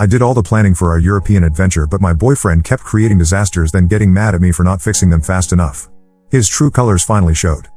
I did all the planning for our European adventure, but my boyfriend kept creating disasters, then getting mad at me for not fixing them fast enough. His true colors finally showed.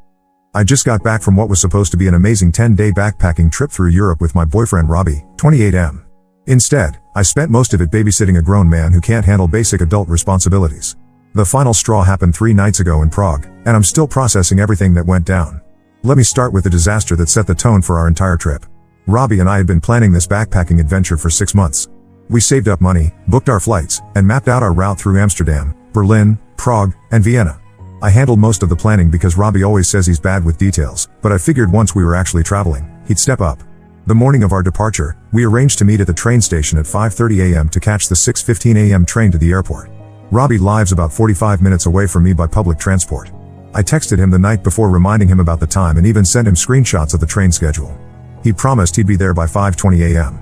I just got back from what was supposed to be an amazing 10-day backpacking trip through Europe with my boyfriend Robbie, 28M. Instead, I spent most of it babysitting a grown man who can't handle basic adult responsibilities. The final straw happened 3 nights ago in Prague, and I'm still processing everything that went down. Let me start with the disaster that set the tone for our entire trip. Robbie and I had been planning this backpacking adventure for 6 months. We saved up money, booked our flights, and mapped out our route through Amsterdam, Berlin, Prague, and Vienna. I handled most of the planning because Robbie always says he's bad with details, but I figured once we were actually traveling, he'd step up. The morning of our departure, we arranged to meet at the train station at 5:30 a.m. to catch the 6:15 a.m. train to the airport. Robbie lives about 45 minutes away from me by public transport. I texted him the night before reminding him about the time and even sent him screenshots of the train schedule. He promised he'd be there by 5:20 a.m.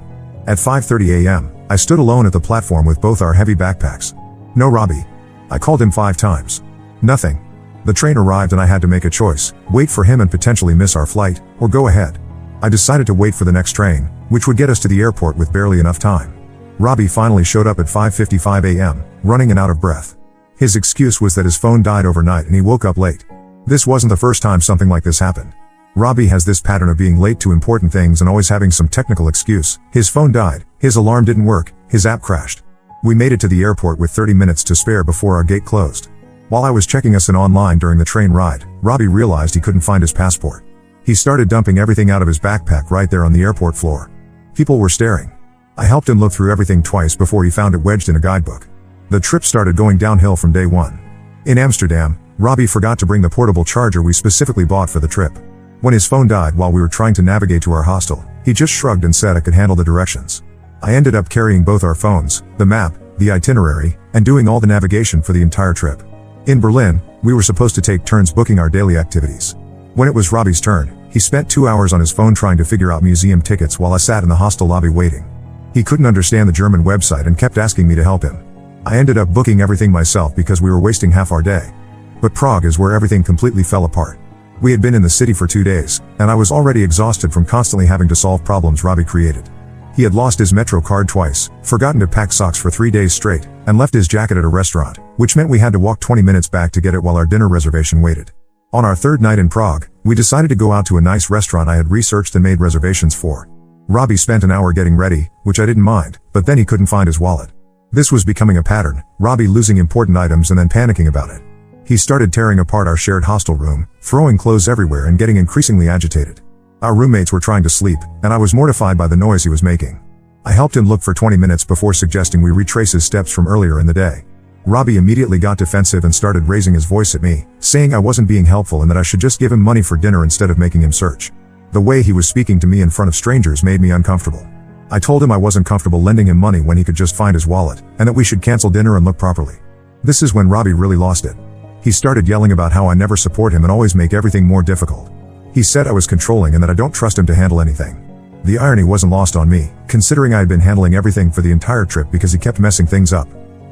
At 5:30 a.m., I stood alone at the platform with both our heavy backpacks. No Robbie. I called him 5 times. Nothing. The train arrived and I had to make a choice, wait for him and potentially miss our flight, or go ahead. I decided to wait for the next train, which would get us to the airport with barely enough time. Robbie finally showed up at 5:55 a.m., running and out of breath. His excuse was that his phone died overnight and he woke up late. This wasn't the first time something like this happened. Robbie has this pattern of being late to important things and always having some technical excuse. His phone died, his alarm didn't work, his app crashed. We made it to the airport with 30 minutes to spare before our gate closed. While I was checking us in online during the train ride, Robbie realized he couldn't find his passport. He started dumping everything out of his backpack right there on the airport floor. People were staring. I helped him look through everything twice before he found it wedged in a guidebook. The trip started going downhill from day one. In Amsterdam, Robbie forgot to bring the portable charger we specifically bought for the trip. When his phone died while we were trying to navigate to our hostel, he just shrugged and said I could handle the directions. I ended up carrying both our phones, the map, the itinerary, and doing all the navigation for the entire trip. In Berlin, we were supposed to take turns booking our daily activities. When it was Robbie's turn, he spent 2 hours on his phone trying to figure out museum tickets while I sat in the hostel lobby waiting. He couldn't understand the German website and kept asking me to help him. I ended up booking everything myself because we were wasting half our day. But Prague is where everything completely fell apart. We had been in the city for 2 days, and I was already exhausted from constantly having to solve problems Robbie created. He had lost his Metro card twice, forgotten to pack socks for 3 days straight, and left his jacket at a restaurant, which meant we had to walk 20 minutes back to get it while our dinner reservation waited. On our 3rd night in Prague, we decided to go out to a nice restaurant I had researched and made reservations for. Robbie spent an hour getting ready, which I didn't mind, but then he couldn't find his wallet. This was becoming a pattern, Robbie losing important items and then panicking about it. He started tearing apart our shared hostel room, throwing clothes everywhere and getting increasingly agitated. Our roommates were trying to sleep, and I was mortified by the noise he was making. I helped him look for 20 minutes before suggesting we retrace his steps from earlier in the day. Robbie immediately got defensive and started raising his voice at me, saying I wasn't being helpful and that I should just give him money for dinner instead of making him search. The way he was speaking to me in front of strangers made me uncomfortable. I told him I wasn't comfortable lending him money when he could just find his wallet, and that we should cancel dinner and look properly. This is when Robbie really lost it. He started yelling about how I never support him and always make everything more difficult. He said I was controlling and that I don't trust him to handle anything. The irony wasn't lost on me, considering I had been handling everything for the entire trip because he kept messing things up.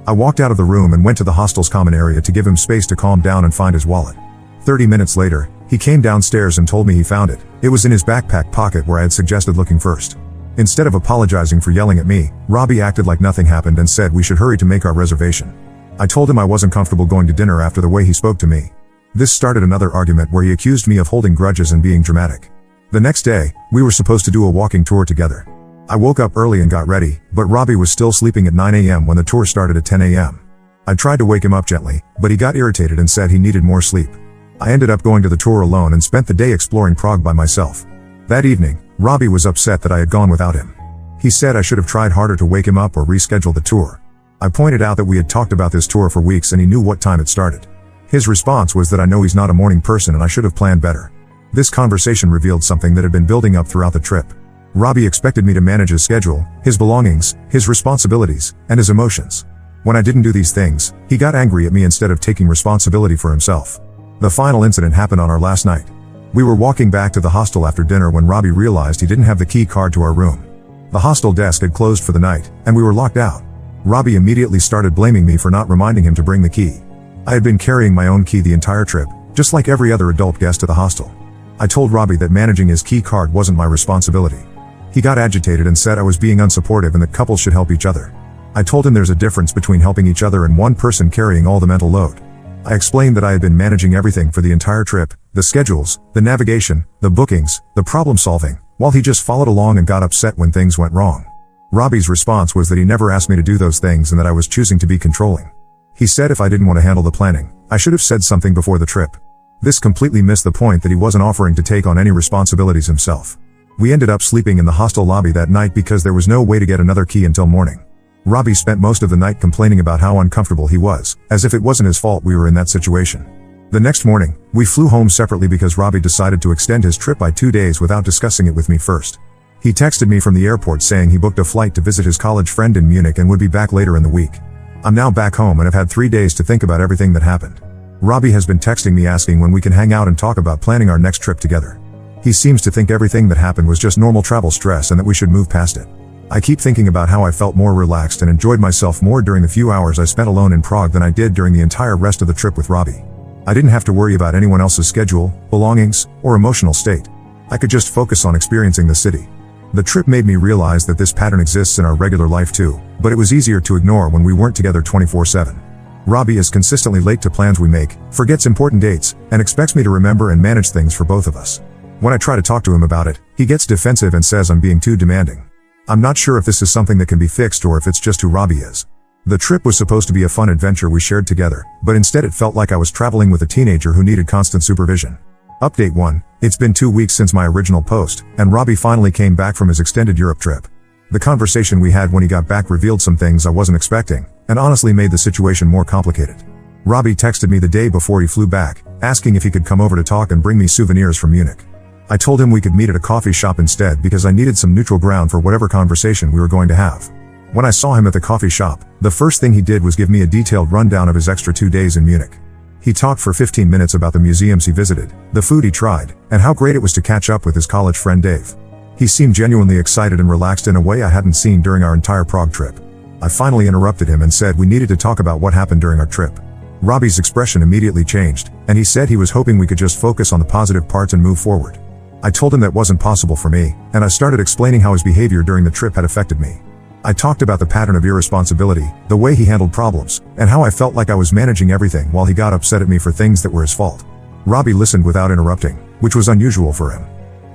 I walked out of the room and went to the hostel's common area to give him space to calm down and find his wallet. 30 minutes later, he came downstairs and told me he found it. It was in his backpack pocket where I had suggested looking first. Instead of apologizing for yelling at me, Robbie acted like nothing happened and said we should hurry to make our reservation. I told him I wasn't comfortable going to dinner after the way he spoke to me. This started another argument where he accused me of holding grudges and being dramatic. The next day, we were supposed to do a walking tour together. I woke up early and got ready, but Robbie was still sleeping at 9 a.m. when the tour started at 10 a.m. I tried to wake him up gently, but he got irritated and said he needed more sleep. I ended up going to the tour alone and spent the day exploring Prague by myself. That evening, Robbie was upset that I had gone without him. He said I should have tried harder to wake him up or reschedule the tour. I pointed out that we had talked about this tour for weeks and he knew what time it started. His response was that I know he's not a morning person and I should have planned better. This conversation revealed something that had been building up throughout the trip. Robbie expected me to manage his schedule, his belongings, his responsibilities, and his emotions. When I didn't do these things, he got angry at me instead of taking responsibility for himself. The final incident happened on our last night. We were walking back to the hostel after dinner when Robbie realized he didn't have the key card to our room. The hostel desk had closed for the night, and we were locked out. Robbie immediately started blaming me for not reminding him to bring the key. I had been carrying my own key the entire trip, just like every other adult guest to the hostel. I told Robbie that managing his key card wasn't my responsibility. He got agitated and said I was being unsupportive and that couples should help each other. I told him there's a difference between helping each other and one person carrying all the mental load. I explained that I had been managing everything for the entire trip, the schedules, the navigation, the bookings, the problem solving, while he just followed along and got upset when things went wrong. Robbie's response was that he never asked me to do those things and that I was choosing to be controlling. He said if I didn't want to handle the planning, I should have said something before the trip. This completely missed the point that he wasn't offering to take on any responsibilities himself. We ended up sleeping in the hostel lobby that night because there was no way to get another key until morning. Robbie spent most of the night complaining about how uncomfortable he was, as if it wasn't his fault we were in that situation. The next morning, we flew home separately because Robbie decided to extend his trip by 2 days without discussing it with me first. He texted me from the airport saying he booked a flight to visit his college friend in Munich and would be back later in the week. I'm now back home and have had 3 days to think about everything that happened. Robbie has been texting me asking when we can hang out and talk about planning our next trip together. He seems to think everything that happened was just normal travel stress and that we should move past it. I keep thinking about how I felt more relaxed and enjoyed myself more during the few hours I spent alone in Prague than I did during the entire rest of the trip with Robbie. I didn't have to worry about anyone else's schedule, belongings, or emotional state. I could just focus on experiencing the city. The trip made me realize that this pattern exists in our regular life too, but it was easier to ignore when we weren't together 24/7. Robbie is consistently late to plans we make, forgets important dates, and expects me to remember and manage things for both of us. When I try to talk to him about it, he gets defensive and says I'm being too demanding. I'm not sure if this is something that can be fixed or if it's just who Robbie is. The trip was supposed to be a fun adventure we shared together, but instead it felt like I was traveling with a teenager who needed constant supervision. Update 1. It's been 2 weeks since my original post, and Robbie finally came back from his extended Europe trip. The conversation we had when he got back revealed some things I wasn't expecting, and honestly made the situation more complicated. Robbie texted me the day before he flew back, asking if he could come over to talk and bring me souvenirs from Munich. I told him we could meet at a coffee shop instead because I needed some neutral ground for whatever conversation we were going to have. When I saw him at the coffee shop, the first thing he did was give me a detailed rundown of his extra 2 days in Munich. He talked for 15 minutes about the museums he visited, the food he tried, and how great it was to catch up with his college friend Dave. He seemed genuinely excited and relaxed in a way I hadn't seen during our entire Prague trip. I finally interrupted him and said we needed to talk about what happened during our trip. Robbie's expression immediately changed, and he said he was hoping we could just focus on the positive parts and move forward. I told him that wasn't possible for me, and I started explaining how his behavior during the trip had affected me. I talked about the pattern of irresponsibility, the way he handled problems, and how I felt like I was managing everything while he got upset at me for things that were his fault. Robbie listened without interrupting, which was unusual for him.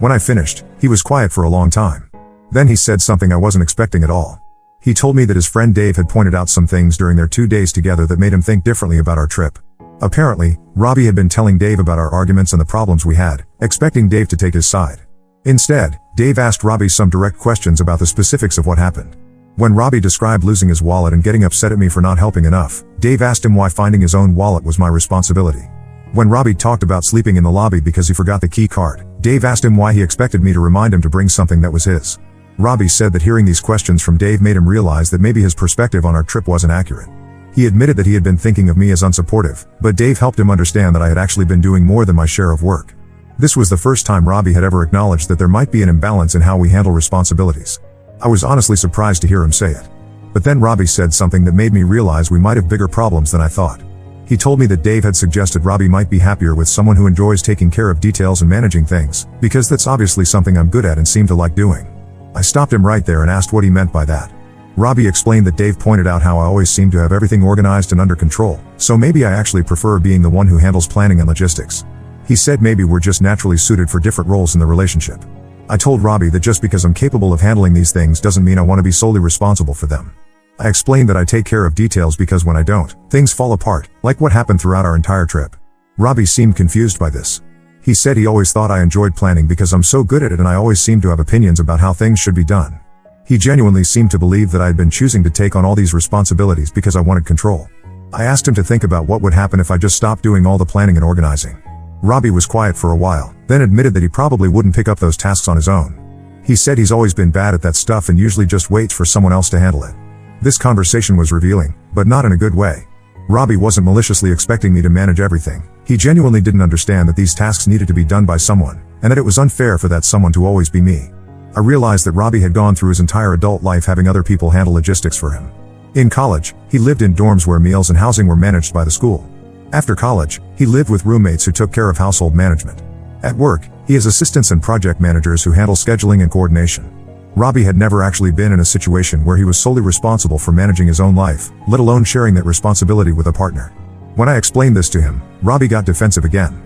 When I finished, he was quiet for a long time. Then he said something I wasn't expecting at all. He told me that his friend Dave had pointed out some things during their 2 days together that made him think differently about our trip. Apparently, Robbie had been telling Dave about our arguments and the problems we had, expecting Dave to take his side. Instead, Dave asked Robbie some direct questions about the specifics of what happened. When Robbie described losing his wallet and getting upset at me for not helping enough, Dave asked him why finding his own wallet was my responsibility. When Robbie talked about sleeping in the lobby because he forgot the key card, Dave asked him why he expected me to remind him to bring something that was his. Robbie said that hearing these questions from Dave made him realize that maybe his perspective on our trip wasn't accurate. He admitted that he had been thinking of me as unsupportive, but Dave helped him understand that I had actually been doing more than my share of work. This was the first time Robbie had ever acknowledged that there might be an imbalance in how we handle responsibilities. I was honestly surprised to hear him say it. But then Robbie said something that made me realize we might have bigger problems than I thought. He told me that Dave had suggested Robbie might be happier with someone who enjoys taking care of details and managing things, because that's obviously something I'm good at and seem to like doing. I stopped him right there and asked what he meant by that. Robbie explained that Dave pointed out how I always seem to have everything organized and under control, so maybe I actually prefer being the one who handles planning and logistics. He said maybe we're just naturally suited for different roles in the relationship. I told Robbie that just because I'm capable of handling these things doesn't mean I want to be solely responsible for them. I explained that I take care of details because when I don't, things fall apart, like what happened throughout our entire trip. Robbie seemed confused by this. He said he always thought I enjoyed planning because I'm so good at it and I always seem to have opinions about how things should be done. He genuinely seemed to believe that I had been choosing to take on all these responsibilities because I wanted control. I asked him to think about what would happen if I just stopped doing all the planning and organizing. Robbie was quiet for a while, then admitted that he probably wouldn't pick up those tasks on his own. He said he's always been bad at that stuff and usually just waits for someone else to handle it. This conversation was revealing, but not in a good way. Robbie wasn't maliciously expecting me to manage everything. He genuinely didn't understand that these tasks needed to be done by someone, and that it was unfair for that someone to always be me. I realized that Robbie had gone through his entire adult life having other people handle logistics for him. In college, he lived in dorms where meals and housing were managed by the school. After college, he lived with roommates who took care of household management. At work, he has assistants and project managers who handle scheduling and coordination. Robbie had never actually been in a situation where he was solely responsible for managing his own life, let alone sharing that responsibility with a partner. When I explained this to him, Robbie got defensive again.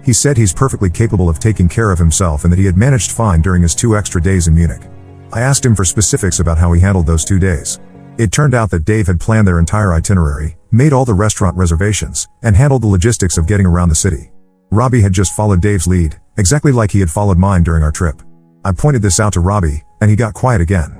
He said he's perfectly capable of taking care of himself and that he had managed fine during his 2 extra days in Munich. I asked him for specifics about how he handled those 2 days. It turned out that Dave had planned their entire itinerary, made all the restaurant reservations, and handled the logistics of getting around the city. Robbie had just followed Dave's lead, exactly like he had followed mine during our trip. I pointed this out to Robbie, and he got quiet again.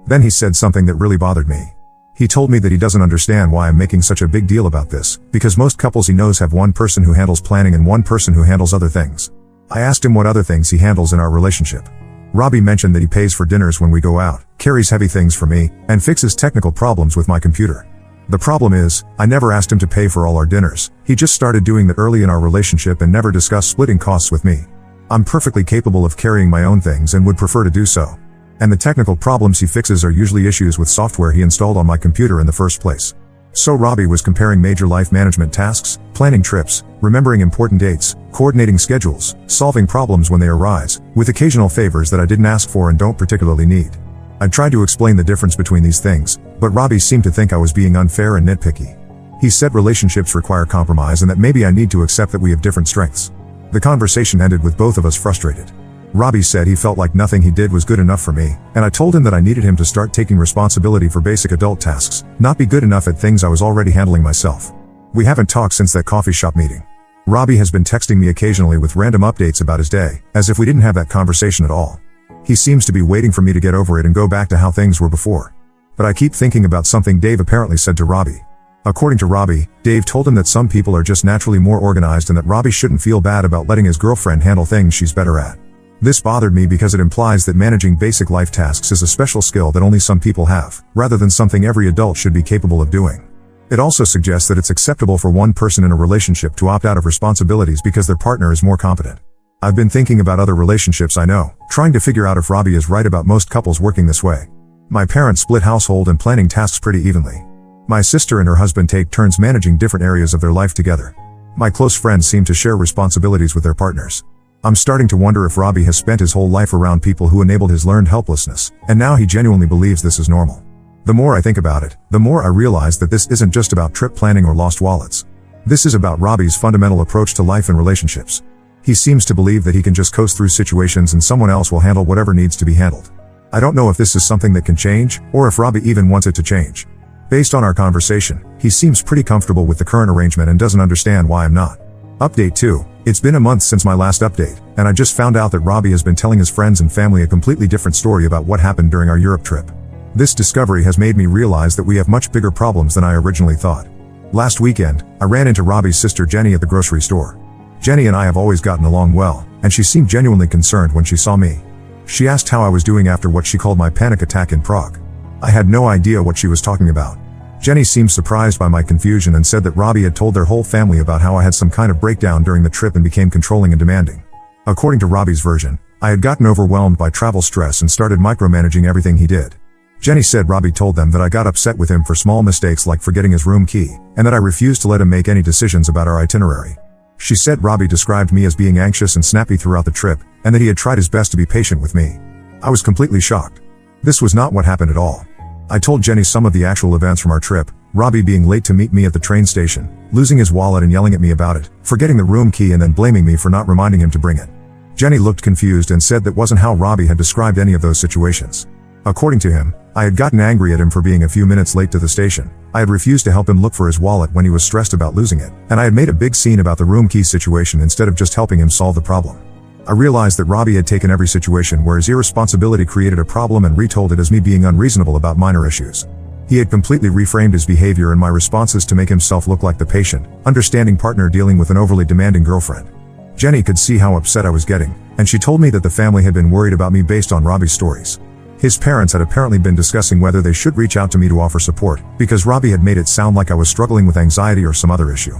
Then he said something that really bothered me. He told me that he doesn't understand why I'm making such a big deal about this, because most couples he knows have one person who handles planning and one person who handles other things. I asked him what other things he handles in our relationship. Robbie mentioned that he pays for dinners when we go out, carries heavy things for me, and fixes technical problems with my computer. The problem is, I never asked him to pay for all our dinners. He just started doing that early in our relationship and never discussed splitting costs with me. I'm perfectly capable of carrying my own things and would prefer to do so. And the technical problems he fixes are usually issues with software he installed on my computer in the first place. So Robbie was comparing major life management tasks, planning trips, remembering important dates, coordinating schedules, solving problems when they arise, with occasional favors that I didn't ask for and don't particularly need. I tried to explain the difference between these things, but Robbie seemed to think I was being unfair and nitpicky. He said relationships require compromise and that maybe I need to accept that we have different strengths. The conversation ended with both of us frustrated. Robbie said he felt like nothing he did was good enough for me, and I told him that I needed him to start taking responsibility for basic adult tasks, not be good enough at things I was already handling myself. We haven't talked since that coffee shop meeting. Robbie has been texting me occasionally with random updates about his day, as if we didn't have that conversation at all. He seems to be waiting for me to get over it and go back to how things were before. But I keep thinking about something Dave apparently said to Robbie. According to Robbie, Dave told him that some people are just naturally more organized and that Robbie shouldn't feel bad about letting his girlfriend handle things she's better at. This bothered me because it implies that managing basic life tasks is a special skill that only some people have, rather than something every adult should be capable of doing. It also suggests that it's acceptable for one person in a relationship to opt out of responsibilities because their partner is more competent. I've been thinking about other relationships I know, trying to figure out if Robbie is right about most couples working this way. My parents split household and planning tasks pretty evenly. My sister and her husband take turns managing different areas of their life together. My close friends seem to share responsibilities with their partners. I'm starting to wonder if Robbie has spent his whole life around people who enabled his learned helplessness, and now he genuinely believes this is normal. The more I think about it, the more I realize that this isn't just about trip planning or lost wallets. This is about Robbie's fundamental approach to life and relationships. He seems to believe that he can just coast through situations and someone else will handle whatever needs to be handled. I don't know if this is something that can change, or if Robbie even wants it to change. Based on our conversation, he seems pretty comfortable with the current arrangement and doesn't understand why I'm not. Update 2. It's been a month since my last update, and I just found out that Robbie has been telling his friends and family a completely different story about what happened during our Europe trip. This discovery has made me realize that we have much bigger problems than I originally thought. Last weekend, I ran into Robbie's sister Jenny at the grocery store. Jenny and I have always gotten along well, and she seemed genuinely concerned when she saw me. She asked how I was doing after what she called my panic attack in Prague. I had no idea what she was talking about. Jenny seemed surprised by my confusion and said that Robbie had told their whole family about how I had some kind of breakdown during the trip and became controlling and demanding. According to Robbie's version, I had gotten overwhelmed by travel stress and started micromanaging everything he did. Jenny said Robbie told them that I got upset with him for small mistakes like forgetting his room key, and that I refused to let him make any decisions about our itinerary. She said Robbie described me as being anxious and snappy throughout the trip, and that he had tried his best to be patient with me. I was completely shocked. This was not what happened at all. I told Jenny some of the actual events from our trip, Robbie being late to meet me at the train station, losing his wallet and yelling at me about it, forgetting the room key and then blaming me for not reminding him to bring it. Jenny looked confused and said that wasn't how Robbie had described any of those situations. According to him, I had gotten angry at him for being a few minutes late to the station, I had refused to help him look for his wallet when he was stressed about losing it, and I had made a big scene about the room key situation instead of just helping him solve the problem. I realized that Robbie had taken every situation where his irresponsibility created a problem and retold it as me being unreasonable about minor issues. He had completely reframed his behavior and my responses to make himself look like the patient, understanding partner dealing with an overly demanding girlfriend. Jenny could see how upset I was getting, and she told me that the family had been worried about me based on Robbie's stories. His parents had apparently been discussing whether they should reach out to me to offer support, because Robbie had made it sound like I was struggling with anxiety or some other issue.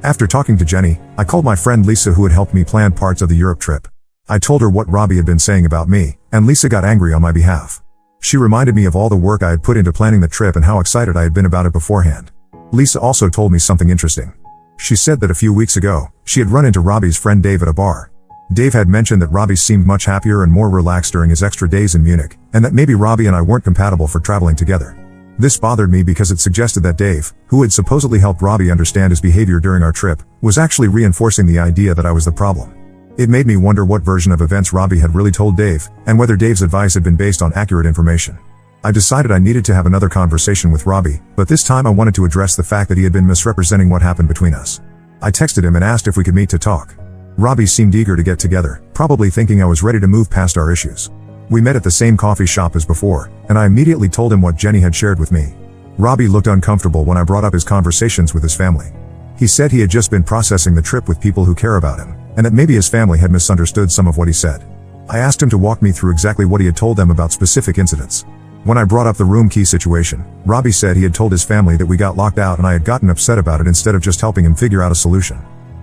After talking to Jenny, I called my friend Lisa who had helped me plan parts of the Europe trip. I told her what Robbie had been saying about me, and Lisa got angry on my behalf. She reminded me of all the work I had put into planning the trip and how excited I had been about it beforehand. Lisa also told me something interesting. She said that a few weeks ago, she had run into Robbie's friend Dave at a bar. Dave had mentioned that Robbie seemed much happier and more relaxed during his extra days in Munich, and that maybe Robbie and I weren't compatible for traveling together. This bothered me because it suggested that Dave, who had supposedly helped Robbie understand his behavior during our trip, was actually reinforcing the idea that I was the problem. It made me wonder what version of events Robbie had really told Dave, and whether Dave's advice had been based on accurate information. I decided I needed to have another conversation with Robbie, but this time I wanted to address the fact that he had been misrepresenting what happened between us. I texted him and asked if we could meet to talk. Robbie seemed eager to get together, probably thinking I was ready to move past our issues. We met at the same coffee shop as before, and I immediately told him what Jenny had shared with me. Robbie looked uncomfortable when I brought up his conversations with his family. He said he had just been processing the trip with people who care about him, and that maybe his family had misunderstood some of what he said. I asked him to walk me through exactly what he had told them about specific incidents. When I brought up the room key situation, Robbie said he had told his family that we got locked out and I had gotten upset about it instead of just helping him figure out a solution.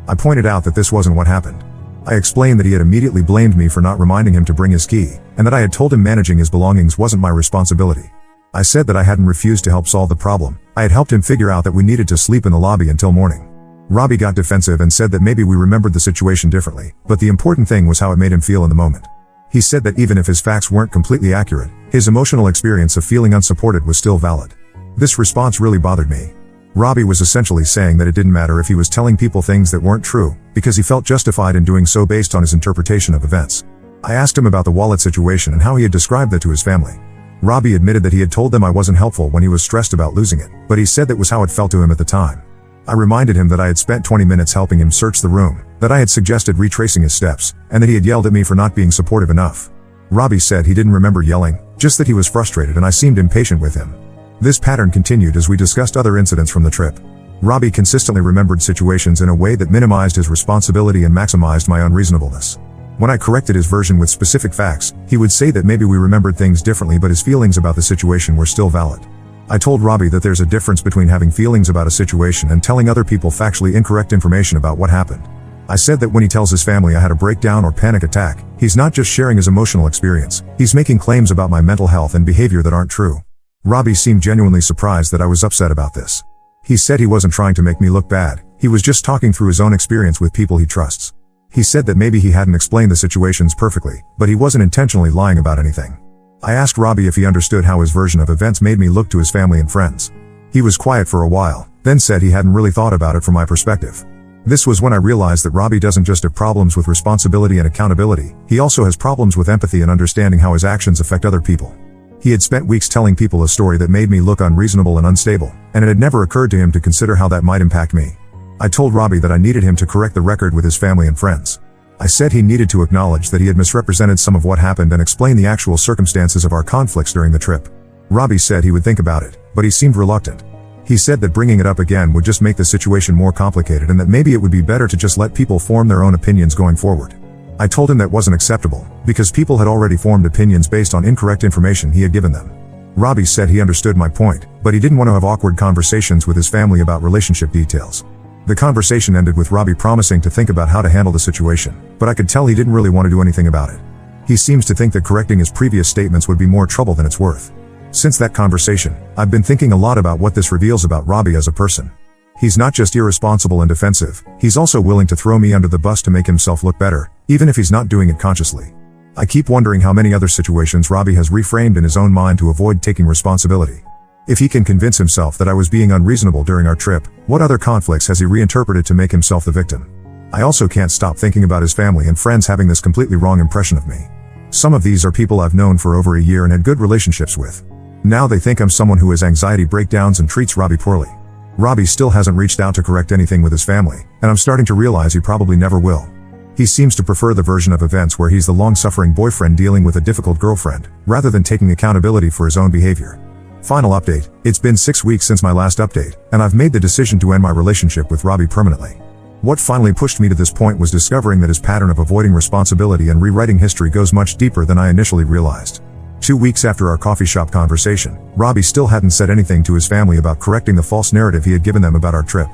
I pointed out that this wasn't what happened. I explained that he had immediately blamed me for not reminding him to bring his key, and that I had told him managing his belongings wasn't my responsibility. I said that I hadn't refused to help solve the problem. I had helped him figure out that we needed to sleep in the lobby until morning. Robbie got defensive and said that maybe we remembered the situation differently, but the important thing was how it made him feel in the moment. He said that even if his facts weren't completely accurate, his emotional experience of feeling unsupported was still valid. This response really bothered me. Robbie was essentially saying that it didn't matter if he was telling people things that weren't true, because he felt justified in doing so based on his interpretation of events. I asked him about the wallet situation and how he had described that to his family. Robbie admitted that he had told them I wasn't helpful when he was stressed about losing it, but he said that was how it felt to him at the time. I reminded him that I had spent 20 minutes helping him search the room, that I had suggested retracing his steps, and that he had yelled at me for not being supportive enough. Robbie said he didn't remember yelling, just that he was frustrated and I seemed impatient with him. This pattern continued as we discussed other incidents from the trip. Robbie consistently remembered situations in a way that minimized his responsibility and maximized my unreasonableness. When I corrected his version with specific facts, he would say that maybe we remembered things differently but his feelings about the situation were still valid. I told Robbie that there's a difference between having feelings about a situation and telling other people factually incorrect information about what happened. I said that when he tells his family I had a breakdown or panic attack, he's not just sharing his emotional experience, he's making claims about my mental health and behavior that aren't true. Robbie seemed genuinely surprised that I was upset about this. He said he wasn't trying to make me look bad, he was just talking through his own experience with people he trusts. He said that maybe he hadn't explained the situations perfectly, but he wasn't intentionally lying about anything. I asked Robbie if he understood how his version of events made me look to his family and friends. He was quiet for a while, then said he hadn't really thought about it from my perspective. This was when I realized that Robbie doesn't just have problems with responsibility and accountability, he also has problems with empathy and understanding how his actions affect other people. He had spent weeks telling people a story that made me look unreasonable and unstable, and it had never occurred to him to consider how that might impact me. I told Robbie that I needed him to correct the record with his family and friends. I said he needed to acknowledge that he had misrepresented some of what happened and explain the actual circumstances of our conflicts during the trip. Robbie said he would think about it, but he seemed reluctant. He said that bringing it up again would just make the situation more complicated and that maybe it would be better to just let people form their own opinions going forward. I told him that wasn't acceptable, because people had already formed opinions based on incorrect information he had given them. Robbie said he understood my point, but he didn't want to have awkward conversations with his family about relationship details. The conversation ended with Robbie promising to think about how to handle the situation, but I could tell he didn't really want to do anything about it. He seems to think that correcting his previous statements would be more trouble than it's worth. Since that conversation, I've been thinking a lot about what this reveals about Robbie as a person. He's not just irresponsible and defensive, he's also willing to throw me under the bus to make himself look better, even if he's not doing it consciously. I keep wondering how many other situations Robbie has reframed in his own mind to avoid taking responsibility. If he can convince himself that I was being unreasonable during our trip, what other conflicts has he reinterpreted to make himself the victim? I also can't stop thinking about his family and friends having this completely wrong impression of me. Some of these are people I've known for over a year and had good relationships with. Now they think I'm someone who has anxiety breakdowns and treats Robbie poorly. Robbie still hasn't reached out to correct anything with his family, and I'm starting to realize he probably never will. He seems to prefer the version of events where he's the long-suffering boyfriend dealing with a difficult girlfriend, rather than taking accountability for his own behavior. Final update, it's been 6 weeks since my last update, and I've made the decision to end my relationship with Robbie permanently. What finally pushed me to this point was discovering that his pattern of avoiding responsibility and rewriting history goes much deeper than I initially realized. 2 weeks after our coffee shop conversation, Robbie still hadn't said anything to his family about correcting the false narrative he had given them about our trip.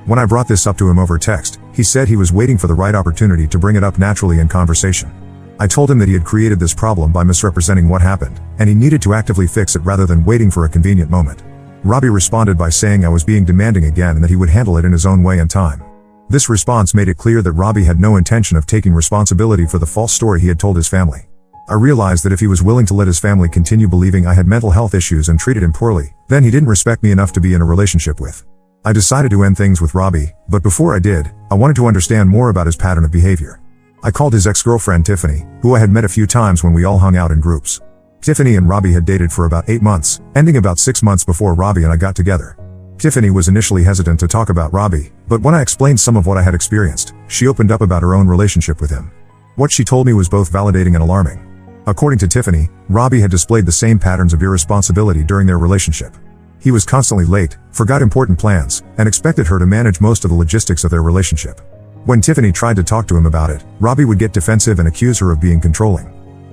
When I brought this up to him over text, he said he was waiting for the right opportunity to bring it up naturally in conversation. I told him that he had created this problem by misrepresenting what happened, and he needed to actively fix it rather than waiting for a convenient moment. Robbie responded by saying I was being demanding again and that he would handle it in his own way and time. This response made it clear that Robbie had no intention of taking responsibility for the false story he had told his family. I realized that if he was willing to let his family continue believing I had mental health issues and treated him poorly, then he didn't respect me enough to be in a relationship with. I decided to end things with Robbie, but before I did, I wanted to understand more about his pattern of behavior. I called his ex-girlfriend Tiffany, who I had met a few times when we all hung out in groups. Tiffany and Robbie had dated for about 8 months, ending about 6 months before Robbie and I got together. Tiffany was initially hesitant to talk about Robbie, but when I explained some of what I had experienced, she opened up about her own relationship with him. What she told me was both validating and alarming. According to Tiffany, Robbie had displayed the same patterns of irresponsibility during their relationship. He was constantly late, forgot important plans, and expected her to manage most of the logistics of their relationship. When Tiffany tried to talk to him about it, Robbie would get defensive and accuse her of being controlling.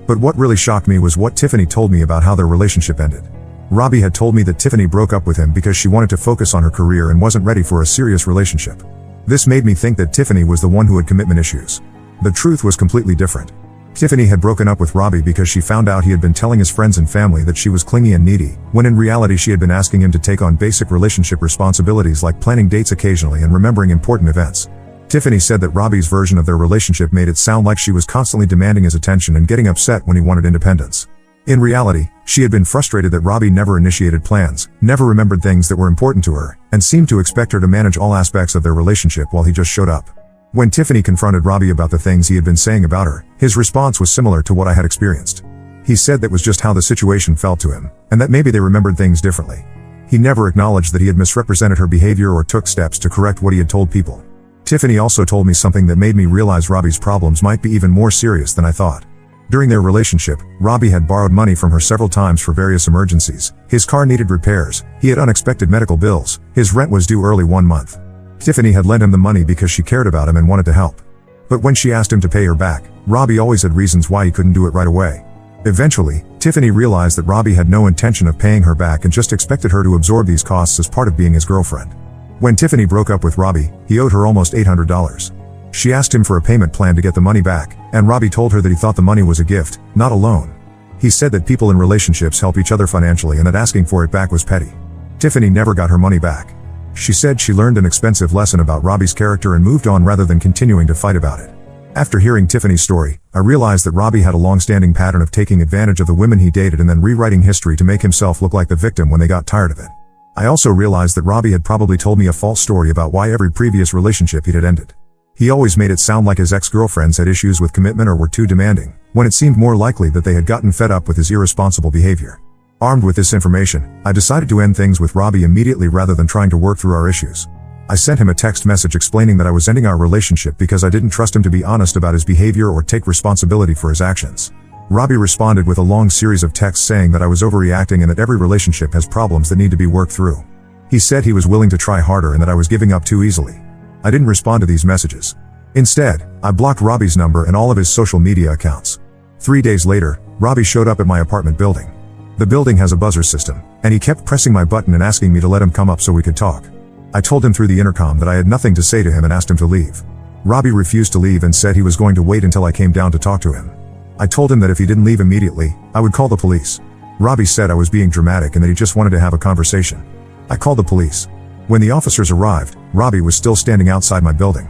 But what really shocked me was what Tiffany told me about how their relationship ended. Robbie had told me that Tiffany broke up with him because she wanted to focus on her career and wasn't ready for a serious relationship. This made me think that Tiffany was the one who had commitment issues. The truth was completely different. Tiffany had broken up with Robbie because she found out he had been telling his friends and family that she was clingy and needy, when in reality she had been asking him to take on basic relationship responsibilities like planning dates occasionally and remembering important events. Tiffany said that Robbie's version of their relationship made it sound like she was constantly demanding his attention and getting upset when he wanted independence. In reality, she had been frustrated that Robbie never initiated plans, never remembered things that were important to her, and seemed to expect her to manage all aspects of their relationship while he just showed up. When Tiffany confronted Robbie about the things he had been saying about her, his response was similar to what I had experienced. He said that was just how the situation felt to him, and that maybe they remembered things differently. He never acknowledged that he had misrepresented her behavior or took steps to correct what he had told people. Tiffany also told me something that made me realize Robbie's problems might be even more serious than I thought. During their relationship, Robbie had borrowed money from her several times for various emergencies. His car needed repairs, he had unexpected medical bills, his rent was due early one month. Tiffany had lent him the money because she cared about him and wanted to help. But when she asked him to pay her back, Robbie always had reasons why he couldn't do it right away. Eventually, Tiffany realized that Robbie had no intention of paying her back and just expected her to absorb these costs as part of being his girlfriend. When Tiffany broke up with Robbie, he owed her almost $800. She asked him for a payment plan to get the money back, and Robbie told her that he thought the money was a gift, not a loan. He said that people in relationships help each other financially and that asking for it back was petty. Tiffany never got her money back. She said she learned an expensive lesson about Robbie's character and moved on rather than continuing to fight about it. After hearing Tiffany's story, I realized that Robbie had a long-standing pattern of taking advantage of the women he dated and then rewriting history to make himself look like the victim when they got tired of it. I also realized that Robbie had probably told me a false story about why every previous relationship he had ended. He always made it sound like his ex-girlfriends had issues with commitment or were too demanding, when it seemed more likely that they had gotten fed up with his irresponsible behavior. Armed with this information, I decided to end things with Robbie immediately rather than trying to work through our issues. I sent him a text message explaining that I was ending our relationship because I didn't trust him to be honest about his behavior or take responsibility for his actions. Robbie responded with a long series of texts saying that I was overreacting and that every relationship has problems that need to be worked through. He said he was willing to try harder and that I was giving up too easily. I didn't respond to these messages. Instead, I blocked Robbie's number and all of his social media accounts. 3 days later, Robbie showed up at my apartment building. The building has a buzzer system, and he kept pressing my button and asking me to let him come up so we could talk. I told him through the intercom that I had nothing to say to him and asked him to leave. Robbie refused to leave and said he was going to wait until I came down to talk to him. I told him that if he didn't leave immediately, I would call the police. Robbie said I was being dramatic and that he just wanted to have a conversation. I called the police. When the officers arrived, Robbie was still standing outside my building.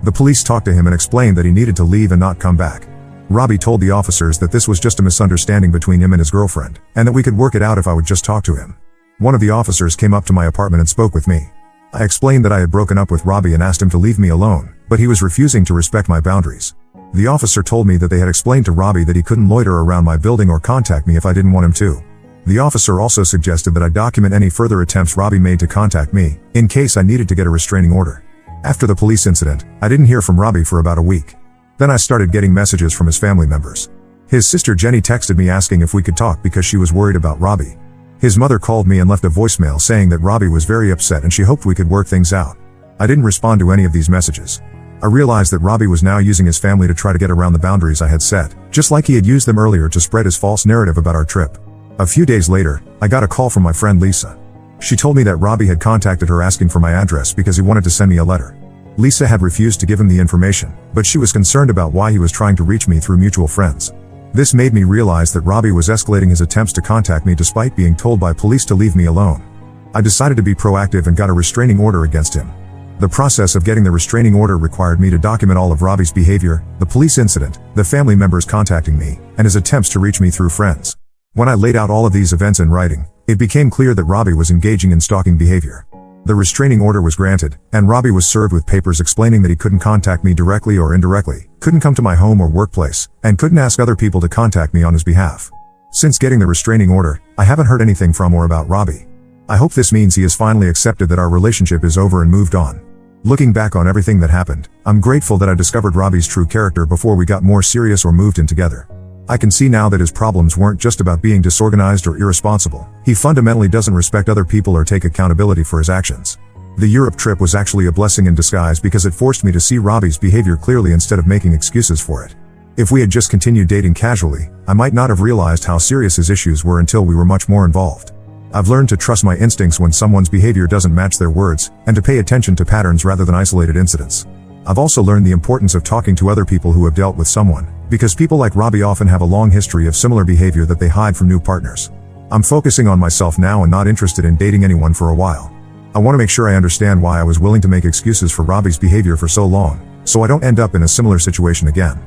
The police talked to him and explained that he needed to leave and not come back. Robbie told the officers that this was just a misunderstanding between him and his girlfriend, and that we could work it out if I would just talk to him. One of the officers came up to my apartment and spoke with me. I explained that I had broken up with Robbie and asked him to leave me alone, but he was refusing to respect my boundaries. The officer told me that they had explained to Robbie that he couldn't loiter around my building or contact me if I didn't want him to. The officer also suggested that I document any further attempts Robbie made to contact me, in case I needed to get a restraining order. After the police incident, I didn't hear from Robbie for about a week. Then I started getting messages from his family members. His sister Jenny texted me asking if we could talk because she was worried about Robbie. His mother called me and left a voicemail saying that Robbie was very upset and she hoped we could work things out. I didn't respond to any of these messages. I realized that Robbie was now using his family to try to get around the boundaries I had set, just like he had used them earlier to spread his false narrative about our trip. A few days later, I got a call from my friend Lisa. She told me that Robbie had contacted her asking for my address because he wanted to send me a letter. Lisa had refused to give him the information, but she was concerned about why he was trying to reach me through mutual friends. This made me realize that Robbie was escalating his attempts to contact me despite being told by police to leave me alone. I decided to be proactive and got a restraining order against him. The process of getting the restraining order required me to document all of Robbie's behavior, the police incident, the family members contacting me, and his attempts to reach me through friends. When I laid out all of these events in writing, it became clear that Robbie was engaging in stalking behavior. The restraining order was granted, and Robbie was served with papers explaining that he couldn't contact me directly or indirectly, couldn't come to my home or workplace, and couldn't ask other people to contact me on his behalf. Since getting the restraining order, I haven't heard anything from or about Robbie. I hope this means he has finally accepted that our relationship is over and moved on. Looking back on everything that happened, I'm grateful that I discovered Robbie's true character before we got more serious or moved in together. I can see now that his problems weren't just about being disorganized or irresponsible. He fundamentally doesn't respect other people or take accountability for his actions. The Europe trip was actually a blessing in disguise because it forced me to see Robbie's behavior clearly instead of making excuses for it. If we had just continued dating casually, I might not have realized how serious his issues were until we were much more involved. I've learned to trust my instincts when someone's behavior doesn't match their words, and to pay attention to patterns rather than isolated incidents. I've also learned the importance of talking to other people who have dealt with someone, because people like Robbie often have a long history of similar behavior that they hide from new partners. I'm focusing on myself now and not interested in dating anyone for a while. I want to make sure I understand why I was willing to make excuses for Robbie's behavior for so long, so I don't end up in a similar situation again.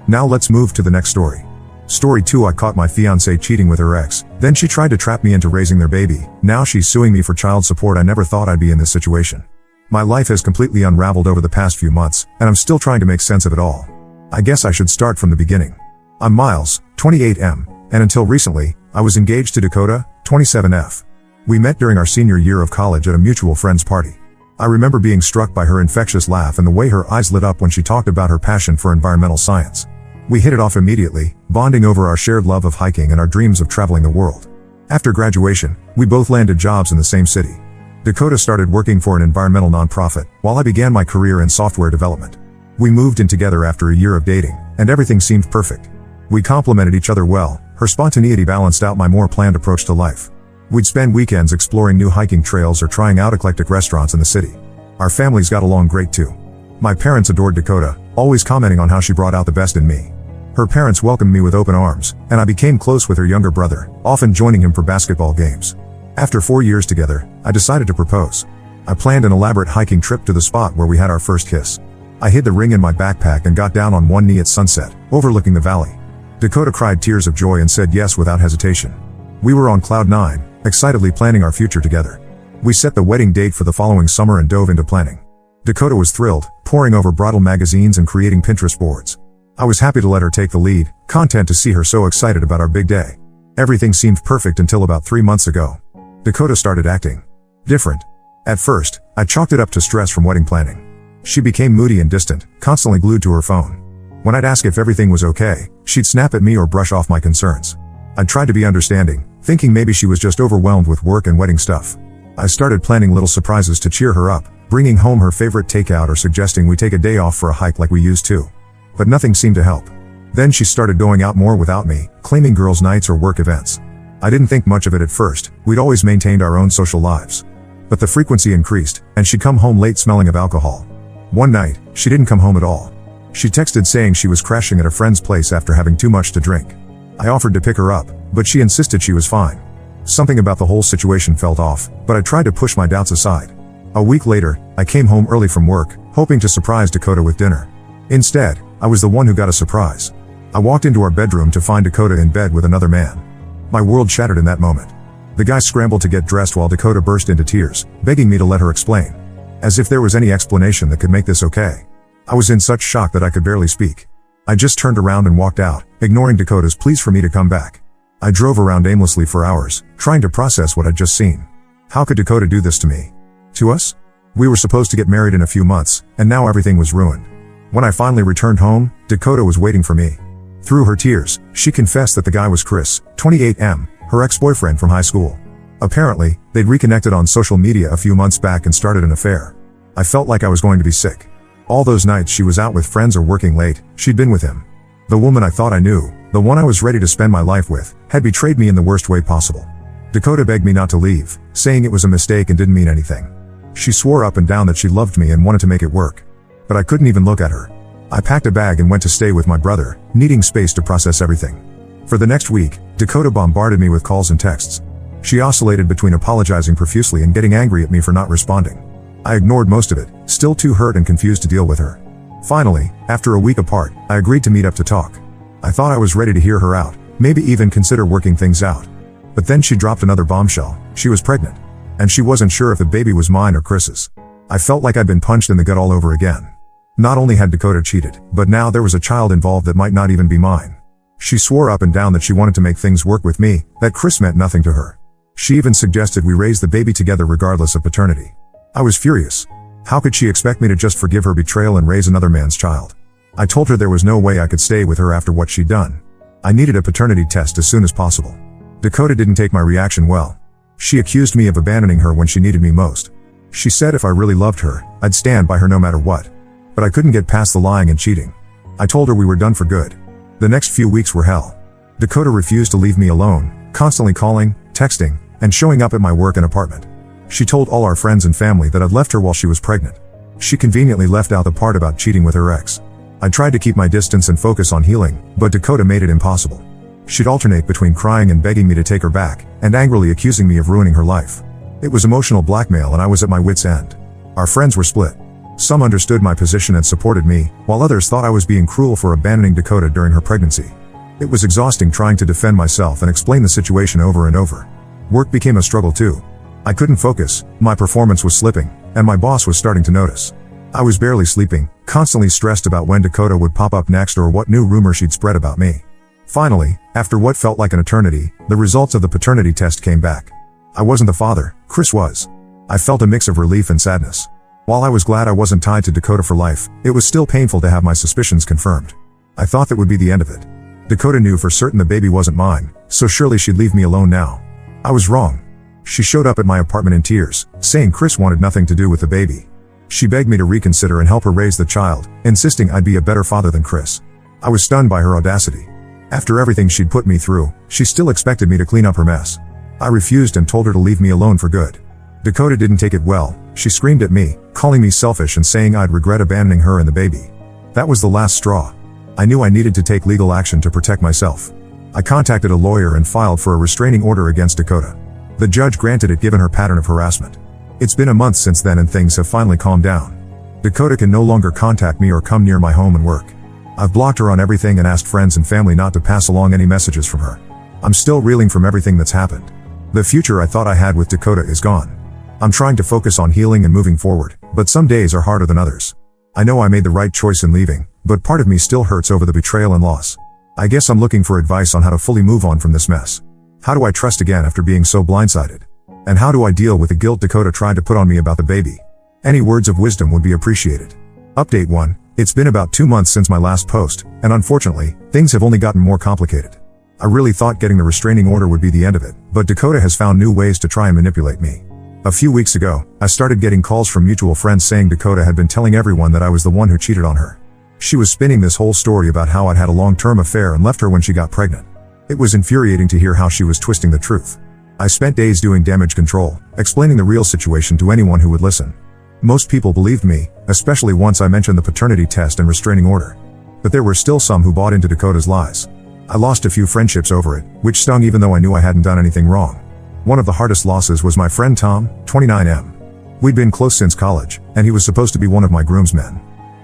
Now let's move to the next story. Story 2. I caught my fiancée cheating with her ex, then she tried to trap me into raising their baby. Now she's suing me for child support. I never thought I'd be in this situation. My life has completely unraveled over the past few months, and I'm still trying to make sense of it all. I guess I should start from the beginning. I'm Miles, 28M, and until recently, I was engaged to Dakota, 27F. We met during our senior year of college at a mutual friend's party. I remember being struck by her infectious laugh and the way her eyes lit up when she talked about her passion for environmental science. We hit it off immediately, bonding over our shared love of hiking and our dreams of traveling the world. After graduation, we both landed jobs in the same city. Dakota started working for an environmental nonprofit, while I began my career in software development. We moved in together after a year of dating, and everything seemed perfect. We complemented each other well. Her spontaneity balanced out my more planned approach to life. We'd spend weekends exploring new hiking trails or trying out eclectic restaurants in the city. Our families got along great too. My parents adored Dakota, always commenting on how she brought out the best in me. Her parents welcomed me with open arms, and I became close with her younger brother, often joining him for basketball games. After 4 years together, I decided to propose. I planned an elaborate hiking trip to the spot where we had our first kiss. I hid the ring in my backpack and got down on one knee at sunset, overlooking the valley. Dakota cried tears of joy and said yes without hesitation. We were on cloud 9, excitedly planning our future together. We set the wedding date for the following summer and dove into planning. Dakota was thrilled, poring over bridal magazines and creating Pinterest boards. I was happy to let her take the lead, content to see her so excited about our big day. Everything seemed perfect until about 3 months ago. Dakota started acting different. At first, I chalked it up to stress from wedding planning. She became moody and distant, constantly glued to her phone. When I'd ask if everything was okay, she'd snap at me or brush off my concerns. I tried to be understanding, thinking maybe she was just overwhelmed with work and wedding stuff. I started planning little surprises to cheer her up, bringing home her favorite takeout or suggesting we take a day off for a hike like we used to. But nothing seemed to help. Then she started going out more without me, claiming girls' nights or work events. I didn't think much of it at first. We'd always maintained our own social lives. But the frequency increased, and she'd come home late smelling of alcohol. One night, she didn't come home at all. She texted saying she was crashing at a friend's place after having too much to drink. I offered to pick her up, but she insisted she was fine. Something about the whole situation felt off, but I tried to push my doubts aside. A week later, I came home early from work, hoping to surprise Dakota with dinner. Instead, I was the one who got a surprise. I walked into our bedroom to find Dakota in bed with another man. My world shattered in that moment. The guy scrambled to get dressed while Dakota burst into tears, begging me to let her explain. As if there was any explanation that could make this okay. I was in such shock that I could barely speak. I just turned around and walked out, ignoring Dakota's pleas for me to come back. I drove around aimlessly for hours, trying to process what I'd just seen. How could Dakota do this to me? To us? We were supposed to get married in a few months, and now everything was ruined. When I finally returned home, Dakota was waiting for me. Through her tears, she confessed that the guy was Chris, 28M, her ex-boyfriend from high school. Apparently, they'd reconnected on social media a few months back and started an affair. I felt like I was going to be sick. All those nights she was out with friends or working late, she'd been with him. The woman I thought I knew, the one I was ready to spend my life with, had betrayed me in the worst way possible. Dakota begged me not to leave, saying it was a mistake and didn't mean anything. She swore up and down that she loved me and wanted to make it work. But I couldn't even look at her. I packed a bag and went to stay with my brother, needing space to process everything. For the next week, Dakota bombarded me with calls and texts. She oscillated between apologizing profusely and getting angry at me for not responding. I ignored most of it, still too hurt and confused to deal with her. Finally, after a week apart, I agreed to meet up to talk. I thought I was ready to hear her out, maybe even consider working things out. But then she dropped another bombshell. She was pregnant. And she wasn't sure if the baby was mine or Chris's. I felt like I'd been punched in the gut all over again. Not only had Dakota cheated, but now there was a child involved that might not even be mine. She swore up and down that she wanted to make things work with me, that Chris meant nothing to her. She even suggested we raise the baby together regardless of paternity. I was furious. How could she expect me to just forgive her betrayal and raise another man's child? I told her there was no way I could stay with her after what she'd done. I needed a paternity test as soon as possible. Dakota didn't take my reaction well. She accused me of abandoning her when she needed me most. She said if I really loved her, I'd stand by her no matter what. But I couldn't get past the lying and cheating. I told her we were done for good. The next few weeks were hell. Dakota refused to leave me alone, constantly calling, texting, and showing up at my work and apartment. She told all our friends and family that I'd left her while she was pregnant. She conveniently left out the part about cheating with her ex. I tried to keep my distance and focus on healing, but Dakota made it impossible. She'd alternate between crying and begging me to take her back, and angrily accusing me of ruining her life. It was emotional blackmail and I was at my wit's end. Our friends were split. Some understood my position and supported me, while others thought I was being cruel for abandoning Dakota during her pregnancy. It was exhausting trying to defend myself and explain the situation over and over. Work became a struggle too. I couldn't focus, my performance was slipping, and my boss was starting to notice. I was barely sleeping, constantly stressed about when Dakota would pop up next or what new rumor she'd spread about me. Finally, after what felt like an eternity, the results of the paternity test came back. I wasn't the father, Chris was. I felt a mix of relief and sadness. While I was glad I wasn't tied to Dakota for life, it was still painful to have my suspicions confirmed. I thought that would be the end of it. Dakota knew for certain the baby wasn't mine, so surely she'd leave me alone now. I was wrong. She showed up at my apartment in tears, saying Chris wanted nothing to do with the baby. She begged me to reconsider and help her raise the child, insisting I'd be a better father than Chris. I was stunned by her audacity. After everything she'd put me through, she still expected me to clean up her mess. I refused and told her to leave me alone for good. Dakota didn't take it well. She screamed at me, calling me selfish and saying I'd regret abandoning her and the baby. That was the last straw. I knew I needed to take legal action to protect myself. I contacted a lawyer and filed for a restraining order against Dakota. The judge granted it given her pattern of harassment. It's been a month since then and things have finally calmed down. Dakota can no longer contact me or come near my home and work. I've blocked her on everything and asked friends and family not to pass along any messages from her. I'm still reeling from everything that's happened. The future I thought I had with Dakota is gone. I'm trying to focus on healing and moving forward, but some days are harder than others. I know I made the right choice in leaving, but part of me still hurts over the betrayal and loss. I guess I'm looking for advice on how to fully move on from this mess. How do I trust again after being so blindsided? And how do I deal with the guilt Dakota tried to put on me about the baby? Any words of wisdom would be appreciated. Update 1. It's been about 2 months since my last post, and unfortunately, things have only gotten more complicated. I really thought getting the restraining order would be the end of it, but Dakota has found new ways to try and manipulate me. A few weeks ago, I started getting calls from mutual friends saying Dakota had been telling everyone that I was the one who cheated on her. She was spinning this whole story about how I'd had a long-term affair and left her when she got pregnant. It was infuriating to hear how she was twisting the truth. I spent days doing damage control, explaining the real situation to anyone who would listen. Most people believed me, especially once I mentioned the paternity test and restraining order. But there were still some who bought into Dakota's lies. I lost a few friendships over it, which stung even though I knew I hadn't done anything wrong. One of the hardest losses was my friend Tom, 29M. We'd been close since college, and he was supposed to be one of my groomsmen.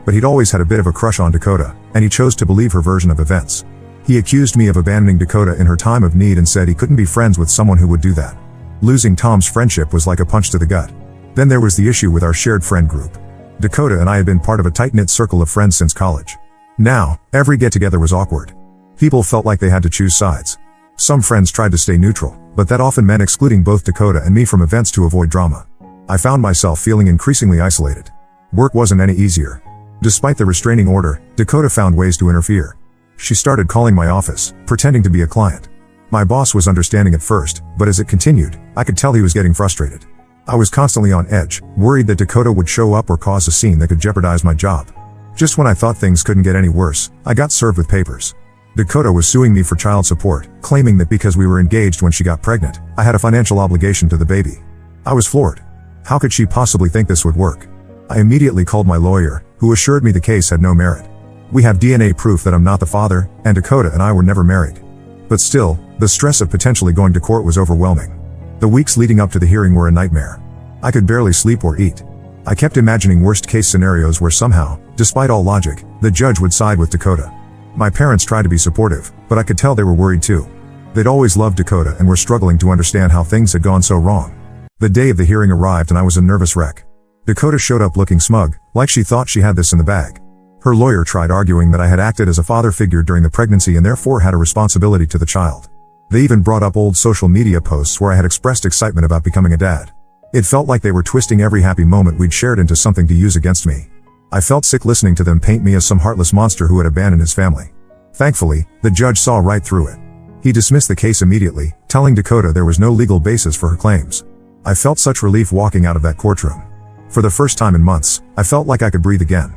But he'd always had a bit of a crush on Dakota, and he chose to believe her version of events. He accused me of abandoning Dakota in her time of need and said he couldn't be friends with someone who would do that. Losing Tom's friendship was like a punch to the gut. Then there was the issue with our shared friend group. Dakota and I had been part of a tight-knit circle of friends since college. Now, every get-together was awkward. People felt like they had to choose sides. Some friends tried to stay neutral, but that often meant excluding both Dakota and me from events to avoid drama. I found myself feeling increasingly isolated. Work wasn't any easier. Despite the restraining order, Dakota found ways to interfere. She started calling my office, pretending to be a client. My boss was understanding at first, but as it continued, I could tell he was getting frustrated. I was constantly on edge, worried that Dakota would show up or cause a scene that could jeopardize my job. Just when I thought things couldn't get any worse, I got served with papers. Dakota was suing me for child support, claiming that because we were engaged when she got pregnant, I had a financial obligation to the baby. I was floored. How could she possibly think this would work? I immediately called my lawyer, who assured me the case had no merit. We have DNA proof that I'm not the father, and Dakota and I were never married. But still, the stress of potentially going to court was overwhelming. The weeks leading up to the hearing were a nightmare. I could barely sleep or eat. I kept imagining worst-case scenarios where somehow, despite all logic, the judge would side with Dakota. My parents tried to be supportive, but I could tell they were worried too. They'd always loved Dakota and were struggling to understand how things had gone so wrong. The day of the hearing arrived and I was a nervous wreck. Dakota showed up looking smug, like she thought she had this in the bag. Her lawyer tried arguing that I had acted as a father figure during the pregnancy and therefore had a responsibility to the child. They even brought up old social media posts where I had expressed excitement about becoming a dad. It felt like they were twisting every happy moment we'd shared into something to use against me. I felt sick listening to them paint me as some heartless monster who had abandoned his family. Thankfully, the judge saw right through it. He dismissed the case immediately, telling Dakota there was no legal basis for her claims. I felt such relief walking out of that courtroom. For the first time in months, I felt like I could breathe again.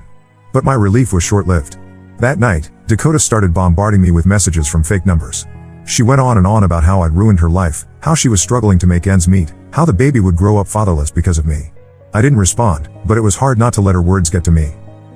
But my relief was short-lived. That night, Dakota started bombarding me with messages from fake numbers. She went on and on about how I'd ruined her life, how she was struggling to make ends meet, how the baby would grow up fatherless because of me. I didn't respond, but it was hard not to let her words get to me.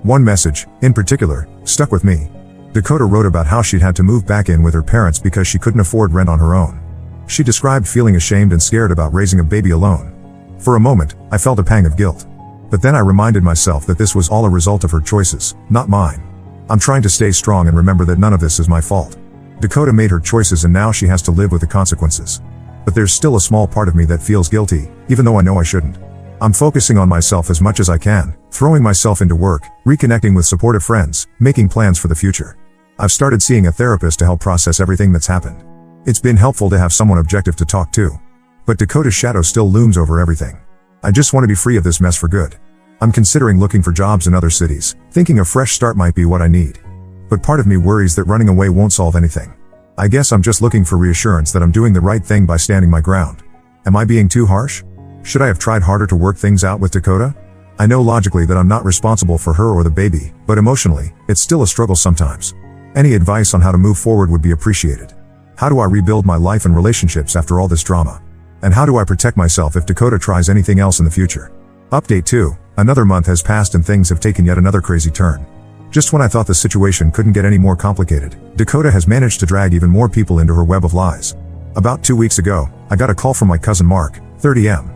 One message, in particular, stuck with me. Dakota wrote about how she'd had to move back in with her parents because she couldn't afford rent on her own. She described feeling ashamed and scared about raising a baby alone. For a moment, I felt a pang of guilt. But then I reminded myself that this was all a result of her choices, not mine. I'm trying to stay strong and remember that none of this is my fault. Dakota made her choices and now she has to live with the consequences. But there's still a small part of me that feels guilty, even though I know I shouldn't. I'm focusing on myself as much as I can, throwing myself into work, reconnecting with supportive friends, making plans for the future. I've started seeing a therapist to help process everything that's happened. It's been helpful to have someone objective to talk to. But Dakota's shadow still looms over everything. I just want to be free of this mess for good. I'm considering looking for jobs in other cities, thinking a fresh start might be what I need. But part of me worries that running away won't solve anything. I guess I'm just looking for reassurance that I'm doing the right thing by standing my ground. Am I being too harsh? Should I have tried harder to work things out with Dakota? I know logically that I'm not responsible for her or the baby, but emotionally, it's still a struggle sometimes. Any advice on how to move forward would be appreciated. How do I rebuild my life and relationships after all this drama? And how do I protect myself if Dakota tries anything else in the future? Update 2. Another month has passed and things have taken yet another crazy turn. Just when I thought the situation couldn't get any more complicated, Dakota has managed to drag even more people into her web of lies. About 2 weeks ago, I got a call from my cousin Mark, 30M.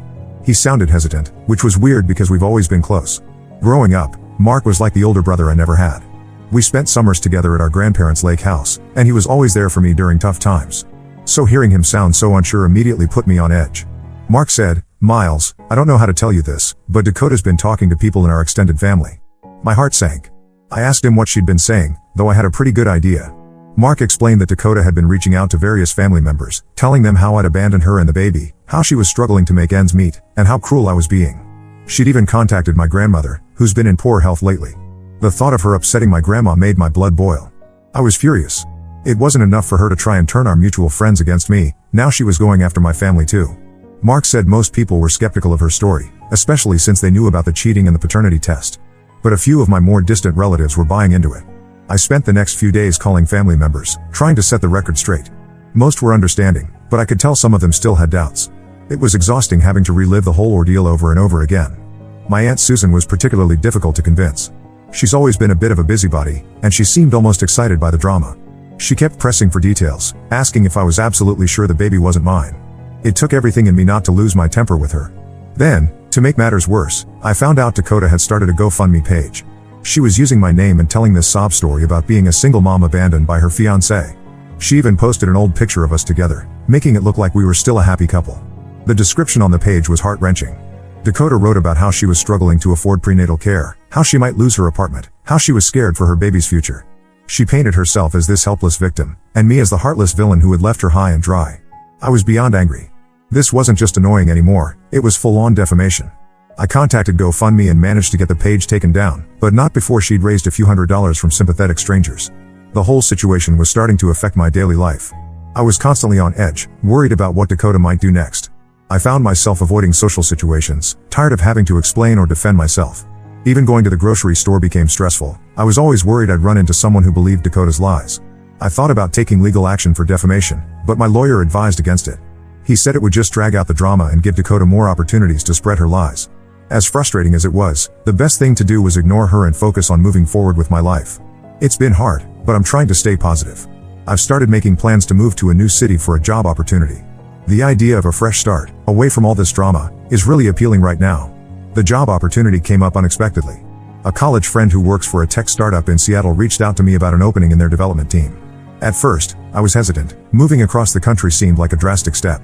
He sounded hesitant, which was weird because we've always been close. Growing up, Mark was like the older brother I never had. We spent summers together at our grandparents' lake house, and he was always there for me during tough times. So hearing him sound so unsure immediately put me on edge. Mark said, "Miles, I don't know how to tell you this, but Dakota's been talking to people in our extended family." My heart sank. I asked him what she'd been saying, though I had a pretty good idea. Mark explained that Dakota had been reaching out to various family members, telling them how I'd abandoned her and the baby, how she was struggling to make ends meet, and how cruel I was being. She'd even contacted my grandmother, who's been in poor health lately. The thought of her upsetting my grandma made my blood boil. I was furious. It wasn't enough for her to try and turn our mutual friends against me, now she was going after my family too. Mark said most people were skeptical of her story, especially since they knew about the cheating and the paternity test. But a few of my more distant relatives were buying into it. I spent the next few days calling family members, trying to set the record straight. Most were understanding, but I could tell some of them still had doubts. It was exhausting having to relive the whole ordeal over and over again. My Aunt Susan was particularly difficult to convince. She's always been a bit of a busybody, and she seemed almost excited by the drama. She kept pressing for details, asking if I was absolutely sure the baby wasn't mine. It took everything in me not to lose my temper with her. Then, to make matters worse, I found out Dakota had started a GoFundMe page. She was using my name and telling this sob story about being a single mom abandoned by her fiancé. She even posted an old picture of us together, making it look like we were still a happy couple. The description on the page was heart-wrenching. Dakota wrote about how she was struggling to afford prenatal care, how she might lose her apartment, how she was scared for her baby's future. She painted herself as this helpless victim, and me as the heartless villain who had left her high and dry. I was beyond angry. This wasn't just annoying anymore, it was full-on defamation. I contacted GoFundMe and managed to get the page taken down, but not before she'd raised a few $100s from sympathetic strangers. The whole situation was starting to affect my daily life. I was constantly on edge, worried about what Dakota might do next. I found myself avoiding social situations, tired of having to explain or defend myself. Even going to the grocery store became stressful. I was always worried I'd run into someone who believed Dakota's lies. I thought about taking legal action for defamation, but my lawyer advised against it. He said it would just drag out the drama and give Dakota more opportunities to spread her lies. As frustrating as it was, the best thing to do was ignore her and focus on moving forward with my life. It's been hard, but I'm trying to stay positive. I've started making plans to move to a new city for a job opportunity. The idea of a fresh start, away from all this drama, is really appealing right now. The job opportunity came up unexpectedly. A college friend who works for a tech startup in Seattle reached out to me about an opening in their development team. At first, I was hesitant. Moving across the country seemed like a drastic step.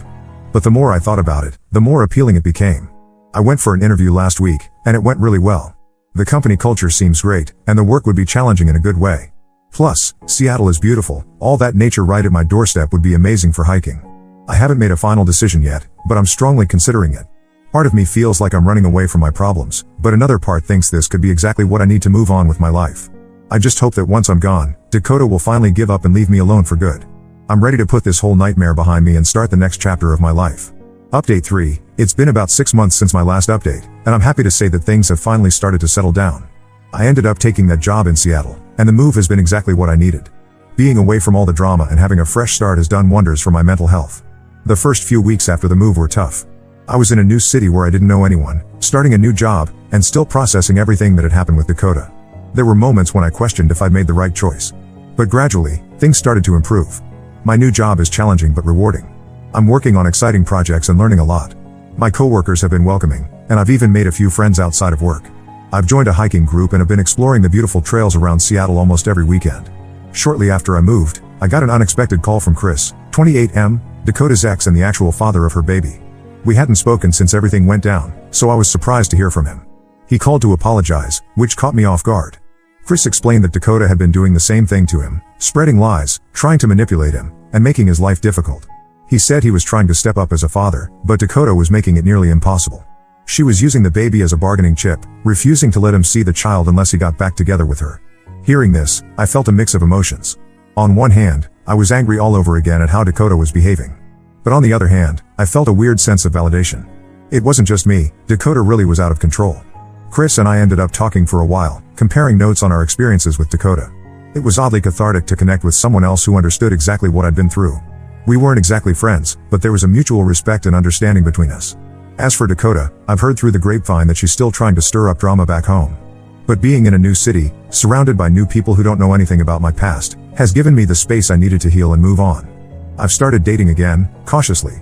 But the more I thought about it, the more appealing it became. I went for an interview last week, and it went really well. The company culture seems great, and the work would be challenging in a good way. Plus, Seattle is beautiful. All that nature right at my doorstep would be amazing for hiking. I haven't made a final decision yet, but I'm strongly considering it. Part of me feels like I'm running away from my problems, but another part thinks this could be exactly what I need to move on with my life. I just hope that once I'm gone, Dakota will finally give up and leave me alone for good. I'm ready to put this whole nightmare behind me and start the next chapter of my life. Update 3. It's been about 6 months since my last update, and I'm happy to say that things have finally started to settle down. I ended up taking that job in Seattle, and the move has been exactly what I needed. Being away from all the drama and having a fresh start has done wonders for my mental health. The first few weeks after the move were tough. I was in a new city where I didn't know anyone, starting a new job, and still processing everything that had happened with Dakota. There were moments when I questioned if I'd made the right choice. But gradually, things started to improve. My new job is challenging but rewarding. I'm working on exciting projects and learning a lot. My coworkers have been welcoming, and I've even made a few friends outside of work. I've joined a hiking group and have been exploring the beautiful trails around Seattle almost every weekend. Shortly after I moved, I got an unexpected call from Chris, 28M, Dakota's ex and the actual father of her baby. We hadn't spoken since everything went down, so I was surprised to hear from him. He called to apologize, which caught me off guard. Chris explained that Dakota had been doing the same thing to him, spreading lies, trying to manipulate him, and making his life difficult. He said he was trying to step up as a father, but Dakota was making it nearly impossible. She was using the baby as a bargaining chip, refusing to let him see the child unless he got back together with her. Hearing this, I felt a mix of emotions. On one hand, I was angry all over again at how Dakota was behaving. But on the other hand, I felt a weird sense of validation. It wasn't just me, Dakota really was out of control. Chris and I ended up talking for a while, comparing notes on our experiences with Dakota. It was oddly cathartic to connect with someone else who understood exactly what I'd been through. We weren't exactly friends, but there was a mutual respect and understanding between us. As for Dakota, I've heard through the grapevine that she's still trying to stir up drama back home. But being in a new city, surrounded by new people who don't know anything about my past, has given me the space I needed to heal and move on. I've started dating again, cautiously.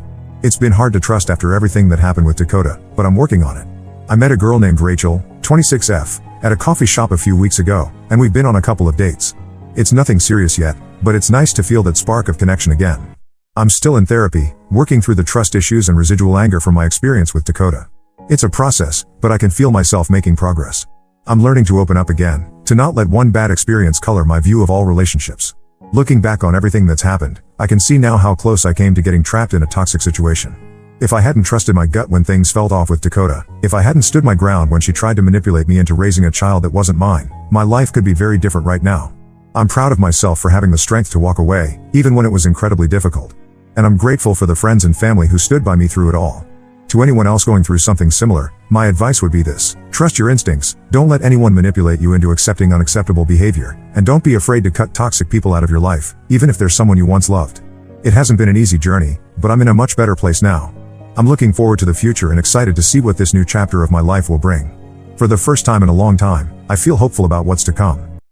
It's been hard to trust after everything that happened with Dakota, but I'm working on it. I met a girl named Rachel, 26F, at a coffee shop a few weeks ago, and we've been on a couple of dates. It's nothing serious yet, but it's nice to feel that spark of connection again. I'm still in therapy, working through the trust issues and residual anger from my experience with Dakota. It's a process, but I can feel myself making progress. I'm learning to open up again, to not let one bad experience color my view of all relationships. Looking back on everything that's happened, I can see now how close I came to getting trapped in a toxic situation. If I hadn't trusted my gut when things felt off with Dakota, if I hadn't stood my ground when she tried to manipulate me into raising a child that wasn't mine, my life could be very different right now. I'm proud of myself for having the strength to walk away, even when it was incredibly difficult. And I'm grateful for the friends and family who stood by me through it all. To anyone else going through something similar, my advice would be this: trust your instincts, don't let anyone manipulate you into accepting unacceptable behavior, and don't be afraid to cut toxic people out of your life, even if they're someone you once loved. It hasn't been an easy journey, but I'm in a much better place now. I'm looking forward to the future and excited to see what this new chapter of my life will bring. For the first time in a long time, I feel hopeful about what's to come.